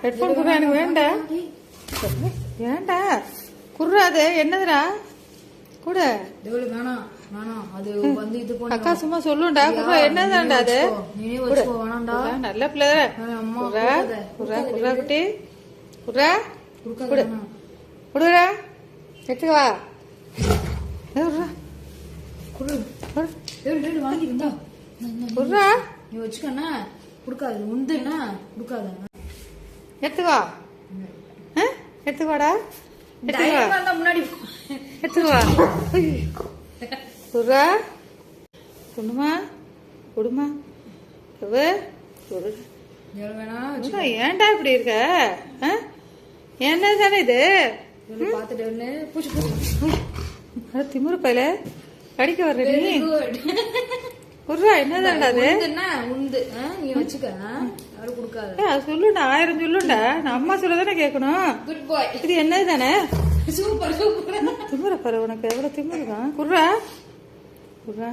Headphone குர்ரா, எனக்கு வேண்டா வேண்டா குர்ரா. அது என்னதுடா கூட வேணாம் வேணாம். அது வந்து இது அக்கா சும்மா சொல்லுண்டா. குர்ரா என்னதான்டா அது? நீனே வச்சுக்கோ. வேணாம்டா. நல்ல பிள்ளை. குர்ரா குர்ரா குர்ரா குட்டி குர்ரா குடு குடுடா. எடுத்துக்கவா வாங்கிருந்தா குர்ரா. நீ வச்சுக்கண்ணா. குடுக்காது உண்டுன்னா குடுக்காத. எடுத்துக்கவா எடுத்துக்கவாடா. முன்னாடி எடுத்துக்கவா குர்ரா. குடுமா குடுமா ஏன்டா இப்படி இருக்க? என்ன தானே இது? திமுரு பையில கடிக்க வர்ற நீ. குர்ரா என்னதான்டா அது? நீ வச்சுக்க. சொல்லுண்டா, 1000 சொல்லுண்டா. நான் அம்மா சொல்லதானே கேட்கணும். குட் பாய். இது என்னது தானே? Super super. திமுற பாரு, உனக்கு எவ்வளவு திமுருதான். குர்ரா குர்ரா